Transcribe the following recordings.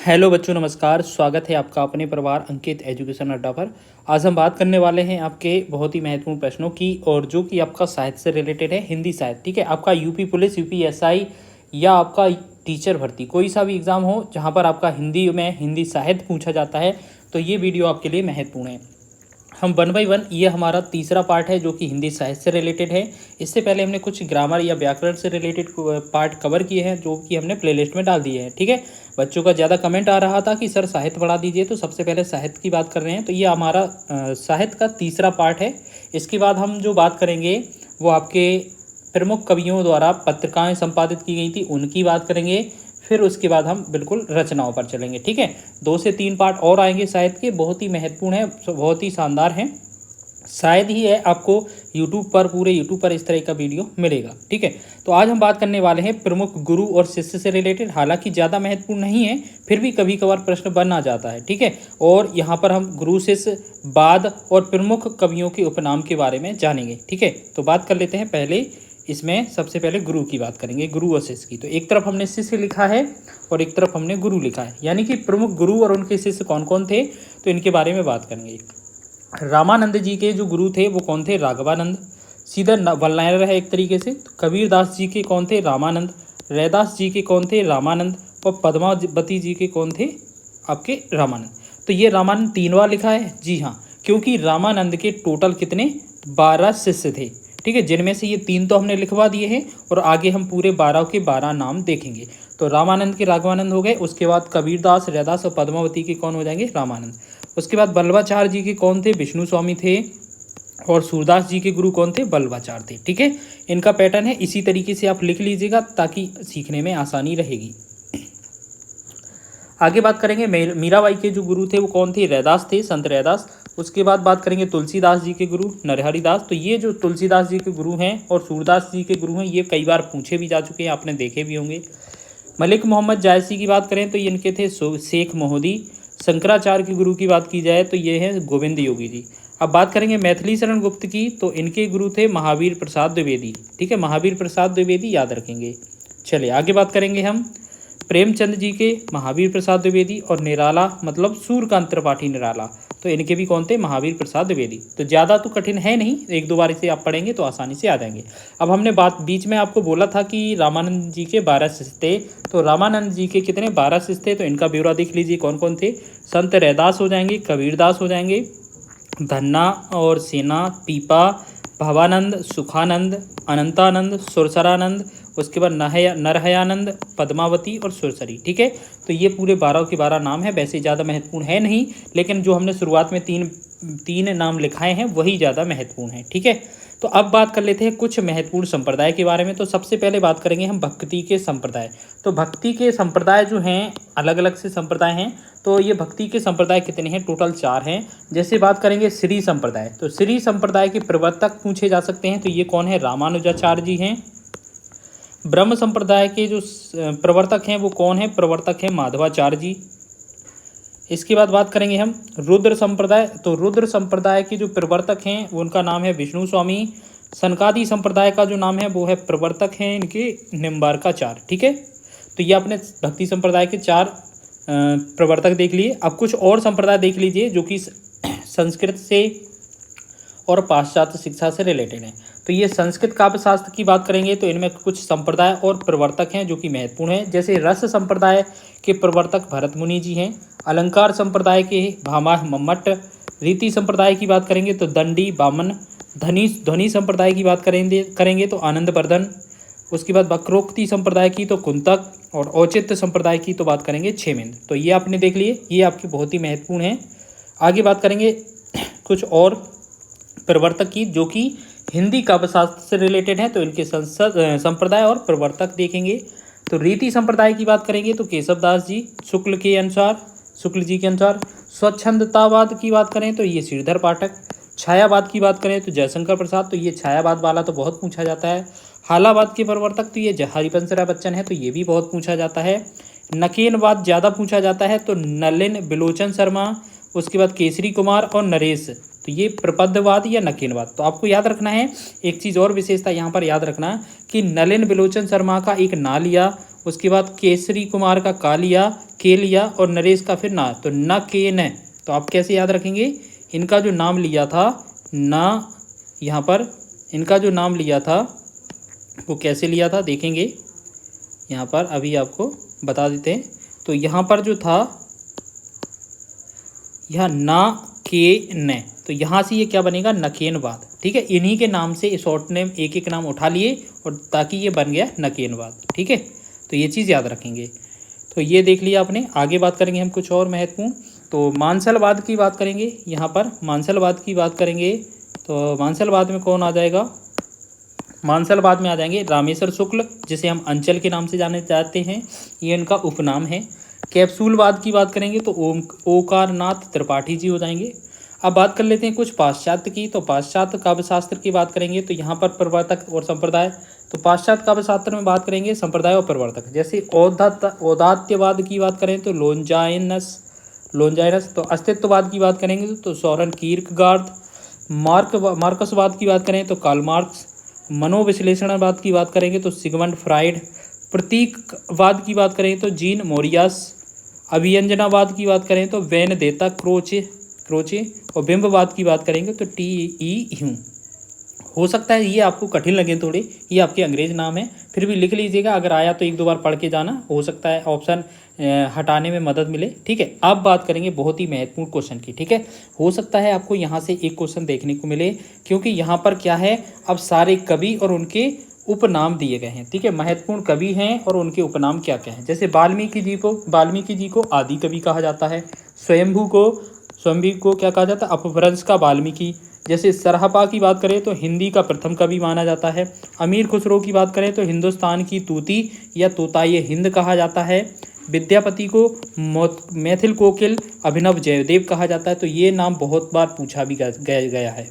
Hello बच्चों, नमस्कार। स्वागत है आपका अपने परिवार अंकित एजुकेशन अड्डा पर। आज हम बात करने वाले हैं आपके बहुत ही महत्वपूर्ण प्रश्नों की, और जो कि आपका साहित्य से रिलेटेड है, हिंदी साहित्य। ठीक है, आपका यूपी पुलिस, यूपी एसआई या आपका टीचर भर्ती, कोई सा भी एग्ज़ाम हो जहां पर आपका हिंदी में हिंदी साहित्य पूछा जाता है, तो ये वीडियो आपके लिए महत्वपूर्ण है। हम 1 बाय 1, ये हमारा तीसरा पार्ट है जो कि हिंदी साहित्य से रिलेटेड है। इससे पहले हमने कुछ ग्रामर या व्याकरण से रिलेटेड पार्ट कवर किए हैं जो कि हमने प्लेलिस्ट में डाल दिए हैं। ठीक है, बच्चों का ज़्यादा कमेंट आ रहा था कि सर साहित्य पढ़ा दीजिए, तो सबसे पहले साहित्य की बात कर रहे हैं। तो ये हमारा साहित्य का तीसरा पार्ट है। इसके बाद हम जो बात करेंगे वो आपके प्रमुख कवियों द्वारा पत्रिकाएं संपादित की गई थी, उनकी बात करेंगे। फिर उसके बाद हम बिल्कुल रचनाओं पर चलेंगे। ठीक है, 2 से 3 पार्ट और आएंगे साहित्य के, बहुत ही महत्वपूर्ण है, बहुत ही शानदार हैं। शायद ही है आपको यूट्यूब पर, पूरे यूट्यूब पर इस तरह का वीडियो मिलेगा। ठीक है, तो आज हम बात करने वाले हैं प्रमुख गुरु और शिष्य से रिलेटेड। हालांकि ज़्यादा महत्वपूर्ण नहीं है, फिर भी कभी कभार प्रश्न बन आ जाता है। ठीक है, और यहाँ पर हम गुरु, शिष्य, बाद और प्रमुख कवियों के उपनाम के बारे में जानेंगे। ठीक है, तो बात कर लेते हैं। पहले इसमें सबसे पहले गुरु की बात करेंगे, गुरु और शिष्य की। तो एक तरफ हमने शिष्य लिखा है और एक तरफ हमने गुरु लिखा है, यानी कि प्रमुख गुरु और उनके शिष्य कौन कौन थे, तो इनके बारे में बात करेंगे। रामानंद जी के जो गुरु थे वो कौन थे? राघवानंद। सीधा वलनायर है एक तरीके से। तो कबीरदास जी के कौन थे? रामानंद। रैदास जी के कौन थे? रामानंद। और पद्मावती जी के कौन थे? आपके रामानंद। तो ये रामानंद 3 बार लिखा है। जी हाँ, क्योंकि रामानंद के टोटल कितने? 12 शिष्य थे। ठीक है, जिनमें से ये 3 तो हमने लिखवा दिए हैं और आगे हम पूरे 12 के 12 नाम देखेंगे। तो रामानंद के राघवानंद हो गए। उसके बाद कबीरदास, रैदास और पद्मावती के कौन हो जाएंगे? रामानंद। उसके बाद बल्लभाचार्य जी के कौन थे? विष्णु स्वामी थे। और सूरदास जी के गुरु कौन थे? बल्लभाचार्य थे। ठीक है, इनका पैटर्न है, इसी तरीके से आप लिख लीजिएगा ताकि सीखने में आसानी रहेगी। आगे बात करेंगे मीराबाई के जो गुरु थे वो कौन थे? रैदास थे, संत रैदास। उसके बाद बात करेंगे तुलसीदास जी के गुरु, नरहरि दास। तो ये जो तुलसीदास जी के गुरु हैं और सूरदास जी के गुरु हैं, ये कई बार पूछे भी जा चुके हैं, आपने देखे भी होंगे। मलिक मोहम्मद जायसी की बात करें तो ये इनके थे शेख मोहदी। शंकराचार्य के गुरु की बात की जाए तो ये हैं गोविंद योगी जी। अब बात करेंगे मैथिली शरण गुप्त की, तो इनके गुरु थे महावीर प्रसाद द्विवेदी। ठीक है, महावीर प्रसाद द्विवेदी याद रखेंगे। चलिए आगे बात करेंगे हम प्रेमचंद जी के, महावीर प्रसाद द्विवेदी। और निराला मतलब सूर्यकांत त्रिपाठी निराला, तो इनके भी कौन थे? महावीर प्रसाद द्विवेदी। तो ज़्यादा तो कठिन है नहीं, 1-2 बार इसे आप पढ़ेंगे तो आसानी से आ जाएंगे। अब हमने बात बीच में आपको बोला था कि रामानंद जी के 12 शिष्य थे, तो रामानंद जी के कितने? 12 शिष्य थे। तो इनका ब्यौरा देख लीजिए कौन कौन थे। संत रैदास हो जाएंगे, कबीरदास हो जाएंगे, धन्ना और सेना, पीपा, भवानंद, सुखानंद, अनंतानंद, सुरसरानंद। उसके बाद नरहयानंद, पद्मावती और सुरसरी। ठीक है, तो ये पूरे 12 के 12 नाम है। वैसे ज़्यादा महत्वपूर्ण है नहीं, लेकिन जो हमने शुरुआत में तीन नाम लिखाए हैं वही ज़्यादा महत्वपूर्ण है। ठीक है, तो अब बात कर लेते हैं कुछ महत्वपूर्ण संप्रदाय के बारे में। तो सबसे पहले बात करेंगे हम भक्ति के संप्रदाय। तो भक्ति के संप्रदाय जो हैं, अलग अलग से संप्रदाय हैं। तो ये भक्ति के संप्रदाय कितने हैं? टोटल 4 हैं। जैसे बात करेंगे श्री संप्रदाय, तो श्री संप्रदाय के प्रवर्तक पूछे जा सकते हैं, तो ये कौन है? रामानुजाचार्य जी हैं। ब्रह्म संप्रदाय के जो प्रवर्तक हैं वो कौन है? प्रवर्तक हैं माधवाचार्य जी। इसके बाद बात करेंगे हम रुद्र संप्रदाय। तो रुद्र संप्रदाय के जो प्रवर्तक हैं उनका नाम है विष्णु स्वामी। सनकादि संप्रदाय का जो नाम है वो है, प्रवर्तक हैं इनके निम्बार्काचार्य। ठीक है, तो ये अपने भक्ति संप्रदाय के 4 प्रवर्तक देख लिए। अब कुछ और संप्रदाय देख लीजिए जो कि संस्कृत से और पाश्चात्य शिक्षा से रिलेटेड है। तो ये संस्कृत काव्य शास्त्र की बात करेंगे तो इनमें कुछ संप्रदाय और प्रवर्तक हैं जो कि महत्वपूर्ण हैं। जैसे रस संप्रदाय के प्रवर्तक भरत मुनि जी हैं। अलंकार संप्रदाय के भामा मम्मट। रीति संप्रदाय की बात करेंगे तो दंडी बामन। ध्वनि संप्रदाय की बात करेंगे तो आनंद वर्धन। उसके बाद वक्रोक्ति संप्रदाय की तो कुंतक। और औचित्य संप्रदाय की तो बात करेंगे क्षेमेंद्र। तो ये आपने देख लिए, ये आपके बहुत ही महत्वपूर्ण हैं। आगे बात करेंगे कुछ और प्रवर्तक की जो कि हिंदी काव्यशास्त्र से रिलेटेड है, तो इनके संप्रदाय और प्रवर्तक देखेंगे। तो रीति संप्रदाय की बात करेंगे तो केशवदास जी, शुक्ल जी के अनुसार। स्वच्छंदतावाद की बात करें तो ये श्रीधर पाठक। छायावाद की बात करें तो जयशंकर प्रसाद, तो ये छायावाद वाला तो बहुत पूछा जाता है। हालावाद के प्रवर्तक तो ये हरिवंश राय बच्चन है, तो ये भी बहुत पूछा जाता है। नकेनवाद ज़्यादा पूछा जाता है, तो नलिन बिलोचन शर्मा। उसके बाद केसरी कुमार और नरेश, तो ये प्रपद्धवाद या नकेनवाद। तो आपको याद रखना है एक चीज़ और विशेषता यहाँ पर याद रखना कि नलिन बिलोचन शर्मा का एक ना लिया, उसके बाद केसरी कुमार का का लिया, के लिया और नरेश का फिर ना, तो न के न। तो आप कैसे याद रखेंगे, इनका जो नाम लिया था ना, यहाँ पर इनका जो नाम लिया था वो कैसे लिया था देखेंगे, यहाँ पर अभी आपको बता देते हैं। तो यहाँ पर जो था यह ना के न, तो यहाँ से ये क्या बनेगा, नकेनवाद। ठीक है, इन्हीं के नाम से शॉर्ट नेम एक एक नाम उठा लिए और ताकि ये बन गया नकेनवाद। ठीक है, तो ये चीज़ याद रखेंगे। तो ये देख लिया आपने। आगे बात करेंगे हम कुछ और महत्वपूर्ण, तो मानसलवाद की बात करेंगे। यहाँ पर मानसलवाद की बात करेंगे तो मानसलवाद में कौन आ जाएगा, मानसलवाद में आ जाएंगे रामेश्वर शुक्ल, जिसे हम अंचल के नाम से जाने जाते हैं, ये इनका उपनाम है। कैप्सूलवाद की बात करेंगे तो ओकारनाथ त्रिपाठी जी हो जाएंगे। अब बात कर लेते हैं कुछ पाश्चात्य की, तो पाश्चात्य काव्यशास्त्र की बात करेंगे तो यहाँ पर प्रवर्तक और संप्रदाय, तो पाश्चात्य काव्यशास्त्र में बात करेंगे संप्रदाय और प्रवर्तक। जैसे औदात्यवाद की बात करें तो लोंजाइनस, तो अस्तित्ववाद की बात करेंगे तो सोरेन कीर्कगार्ड। मार्क्सवाद की बात करें तो कार्ल मार्क्स। मनोविश्लेषणवाद की बात करेंगे तो सिगमंड फ्राइड। प्रतीकवाद की बात करें तो जीन मोरियास। अभिव्यंजनावाद की बात करें तो वेनदेत्ता क्रोचे, और बिंबवाद की बात करेंगे तो टी.ई. ह्यूम। हो सकता है ये आपको कठिन लगे थोड़े, ये आपके अंग्रेज नाम है, फिर भी लिख लीजिएगा, अगर आया तो एक दो बार पढ़ के जाना, हो सकता है ऑप्शन हटाने में मदद मिले। ठीक है, अब बात करेंगे बहुत ही महत्वपूर्ण क्वेश्चन की। ठीक है, हो सकता है आपको यहाँ से एक क्वेश्चन देखने को मिले, क्योंकि यहाँ पर क्या है, अब सारे कवि और उनके उपनाम दिए गए हैं। ठीक है, महत्वपूर्ण कवि हैं और उनके उपनाम क्या क्या हैं। जैसे वाल्मीकि जी को आदि कवि कहा जाता है। स्वयंभू को क्या कहा जाता है, अपभ्रंश का वाल्मीकि। जैसे सरहपा की बात करें तो हिंदी का प्रथम कवि माना जाता है। अमीर खुसरो की बात करें तो हिंदुस्तान की तूती या तोताए हिंद कहा जाता है। विद्यापति को मैथिल कोकिल अभिनव जयदेव कहा जाता है। तो ये नाम बहुत बार पूछा भी गया है।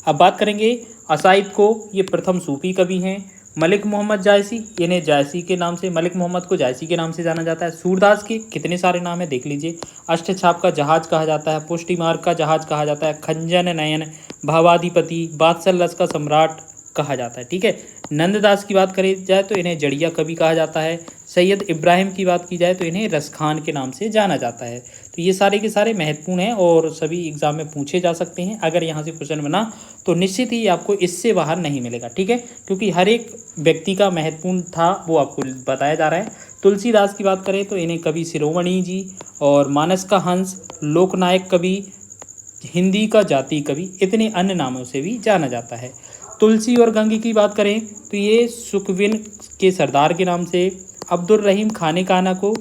अब बात करेंगे असाइद को, ये प्रथम सूफी कवि हैं। मलिक मोहम्मद जायसी, इन्हें जायसी के नाम से, मलिक मोहम्मद को जायसी के नाम से जाना जाता है। सूरदास के कितने सारे नाम है देख लीजिए। अष्टछाप का जहाज कहा जाता है, पुष्टिमार्ग का जहाज कहा जाता है, खंजन नयन, भावाधिपति, बादशाह रस का सम्राट कहा जाता है। ठीक है, नंददास की बात करी जाए तो इन्हें जड़िया कवि कहा जाता है। सैयद इब्राहिम की बात की जाए तो इन्हें रसखान के नाम से जाना जाता है। तो ये सारे के सारे महत्वपूर्ण हैं और सभी एग्जाम में पूछे जा सकते हैं। अगर यहाँ से क्वेश्चन बना तो निश्चित ही आपको इससे बाहर नहीं मिलेगा। ठीक है, क्योंकि हर एक व्यक्ति का महत्वपूर्ण था वो आपको बताया जा रहा है। तुलसीदास की बात करें तो इन्हें कवि शिरोमणि जी और मानस का हंस, लोकनायक कवि, हिंदी का जाति कवि, इतने अन्य नामों से भी जाना जाता है। तुलसी और गंग की बात करें तो ये सुखविन के सरदार के नाम से, अब्दुल रहीम खाने काना को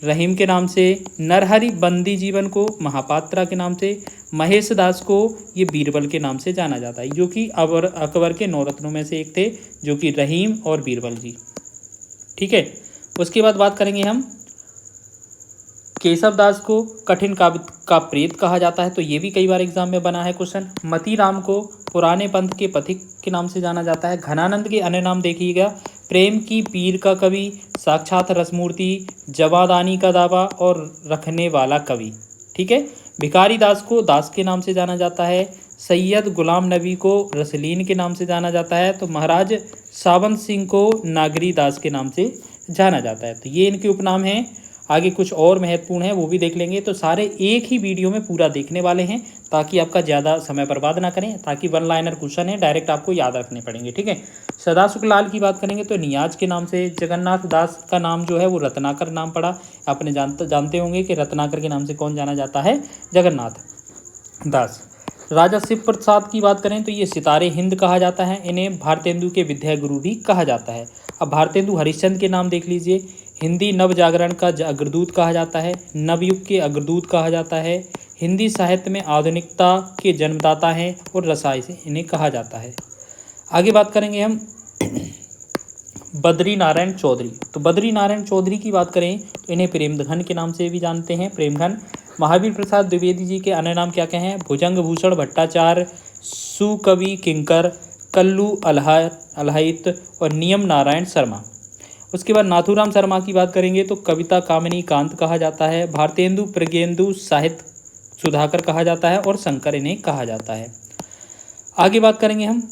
रहीम के नाम से, नरहरि बंदी जीवन को महापात्रा के नाम से, महेश दास को ये बीरबल के नाम से जाना जाता है, जो कि अकबर के नौरत्नों में से एक थे, जो कि रहीम और बीरबल जी। ठीक है, उसके बाद बात करेंगे हम केशव दास को कठिन काव्य का प्रेत कहा जाता है। तो ये भी कई बार एग्जाम में बना है क्वेश्चन। मतीराम को पुराने पंथ के पथिक के नाम से जाना जाता है। घनानंद के अन्य नाम देखिएगा, प्रेम की पीर का कवि, साक्षात रसमूर्ति, जवादानी का दावा और रखने वाला कवि। ठीक है, भिखारी दास को दास के नाम से जाना जाता है। सैयद गुलाम नबी को रसलीन के नाम से जाना जाता है। तो महाराज सावंत सिंह को नागरी दास के नाम से जाना जाता है। तो ये इनके उपनाम हैं। आगे कुछ और महत्वपूर्ण है वो भी देख लेंगे। तो सारे एक ही वीडियो में पूरा देखने वाले हैं ताकि आपका ज़्यादा समय बर्बाद ना करें, ताकि वन लाइनर क्वेश्चन है डायरेक्ट आपको याद रखने पड़ेंगे। ठीक है, सदाशुक लाल की बात करेंगे तो नियाज के नाम से। जगन्नाथ दास का नाम जो है वो रत्नाकर नाम पड़ा। आपने जानते होंगे कि रत्नाकर के नाम से कौन जाना जाता है, जगन्नाथ दास। राजा शिव प्रसाद की बात करें तो ये सितारे हिंद कहा जाता है। इन्हें भारतेंदु के विद्या गुरु भी कहा जाता है। अब भारतेंदु हरिश्चंद्र के नाम देख लीजिए। हिंदी नव जागरण का अग्रदूत कहा जाता है, नवयुग के अग्रदूत कहा जाता है, हिंदी साहित्य में आधुनिकता के जन्मदाता हैं और रसाई से इन्हें कहा जाता है। आगे बात करेंगे हम बद्री नारायण चौधरी। तो बद्री नारायण चौधरी की बात करें तो इन्हें प्रेमघन के नाम से भी जानते हैं, प्रेमघन। महावीर प्रसाद द्विवेदी जी के अन्य नाम क्या क्या हैं, भुजंग भूषण भट्टाचार्य, सुकवि किंकर, कल्लू अलहित और नियम नारायण शर्मा। उसके बाद नाथूराम शर्मा की बात करेंगे तो कविता कामिनी कांत कहा जाता है। भारतेंदु प्रज्ञेंदु साहित्य सुधाकर कहा जाता है और शंकर इन्हें कहा जाता है। आगे बात करेंगे हम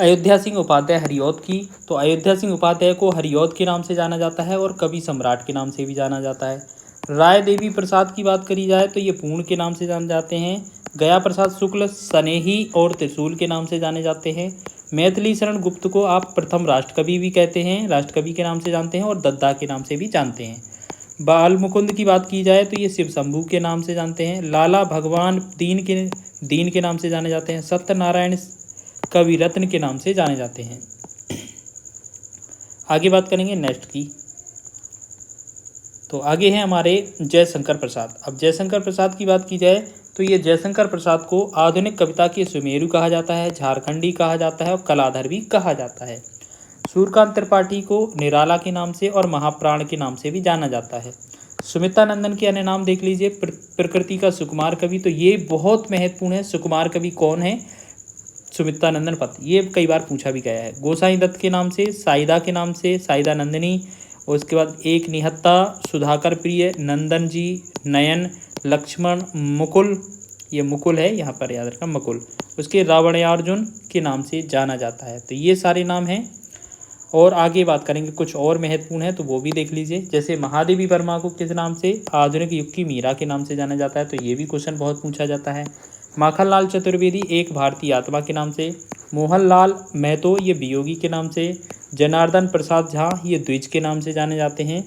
अयोध्या सिंह उपाध्याय हरिऔध की, तो अयोध्या सिंह उपाध्याय को हरिऔध के नाम से जाना जाता है और कवि सम्राट के नाम से भी जाना जाता है। राय देवी प्रसाद की बात करी जाए तो ये पूर्ण के नाम से जाने जाते हैं। गया प्रसाद शुक्ल स्नेही और त्रिशूल के नाम से जाने जाते हैं। मैथिली शरण गुप्त को आप प्रथम राष्ट्रकवि भी कहते हैं, राष्ट्रकवि के नाम से जानते हैं और दद्दा के नाम से भी जानते हैं। बाल मुकुंद की बात की जाए तो ये शिव शंभू के नाम से जानते हैं। लाला भगवान दीन के नाम से जाने जाते हैं। सत्यनारायण कवि रत्न के नाम से जाने जाते हैं। आगे बात करेंगे नेक्स्ट की, तो आगे हैं हमारे जयशंकर प्रसाद। अब जयशंकर प्रसाद की बात की जाए तो ये जयशंकर प्रसाद को आधुनिक कविता के सुमेरु कहा जाता है, झारखंडी कहा जाता है और कलाधर भी कहा जाता है। सूर्यकांत त्रिपाठी को निराला के नाम से और महाप्राण के नाम से भी जाना जाता है। सुमित्रा नंदन के अन्य नाम देख लीजिए। प्रकृति का सुकुमार कवि, तो ये बहुत महत्वपूर्ण है। सुकुमार कवि कौन है? सुमित्रा नंदन पत, ये कई बार पूछा भी गया है। गोसाई दत्त के नाम से, साइदा के नाम से, साइदा नंदिनी, और उसके बाद एक निहत्ता, सुधाकर प्रिय, नंदन जी, नयन, लक्ष्मण, मुकुल, ये मुकुल है यहाँ पर याद रखना मुकुल, उसके रावणार्जुन के नाम से जाना जाता है। तो ये सारे नाम हैं। और आगे बात करेंगे कुछ और महत्वपूर्ण है तो वो भी देख लीजिए। जैसे महादेवी वर्मा को किस नाम से? आधुनिक युग की मीरा के नाम से जाना जाता है, तो ये भी क्वेश्चन बहुत पूछा जाता है। माखनलाल चतुर्वेदी एक भारतीय आत्मा के नाम से। मोहनलाल महतो ये वियोगी के नाम से। जनार्दन प्रसाद झा ये द्विज के नाम से जाने जाते हैं।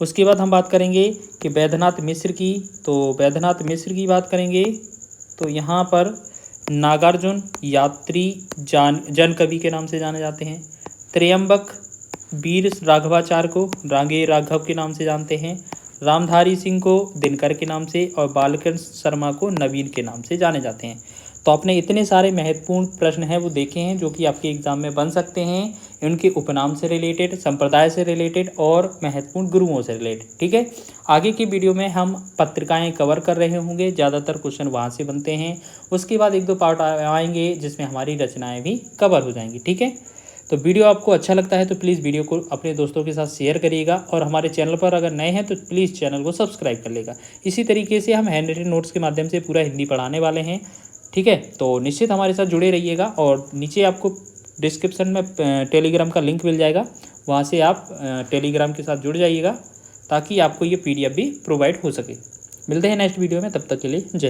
उसके बाद हम बात करेंगे कि वैद्यनाथ मिश्र की, तो वैद्यनाथ मिश्र की बात करेंगे तो यहाँ पर नागार्जुन यात्री जन कवि के नाम से जाने जाते हैं। त्र्यंबक वीर राघवाचार्य को रांगे राघव के नाम से जानते हैं। रामधारी सिंह को दिनकर के नाम से और बालकृष्ण शर्मा को नवीन के नाम से जाने जाते हैं। तो आपने इतने सारे महत्वपूर्ण प्रश्न हैं वो देखे हैं जो कि आपके एग्जाम में बन सकते हैं, उनके उपनाम से रिलेटेड, संप्रदाय से रिलेटेड और महत्वपूर्ण गुरुओं से रिलेटेड। ठीक है, आगे की वीडियो में हम पत्रिकाएं कवर कर रहे होंगे, ज़्यादातर क्वेश्चन वहाँ से बनते हैं। उसके बाद एक दो पार्ट आएंगे जिसमें हमारी रचनाएँ भी कवर हो जाएंगी। ठीक है, तो वीडियो आपको अच्छा लगता है तो प्लीज़ वीडियो को अपने दोस्तों के साथ शेयर करिएगा और हमारे चैनल पर अगर नए हैं तो प्लीज़ चैनल को सब्सक्राइब कर लेगा। इसी तरीके से हम हैंड रिटन नोट्स के माध्यम से पूरा हिंदी पढ़ाने वाले हैं। ठीक है, तो निश्चित हमारे साथ जुड़े रहिएगा और नीचे आपको डिस्क्रिप्शन में टेलीग्राम का लिंक मिल जाएगा, वहाँ से आप टेलीग्राम के साथ जुड़ जाइएगा ताकि आपको ये PDF भी प्रोवाइड हो सके। मिलते हैं नेक्स्ट वीडियो में, तब तक के लिए जय।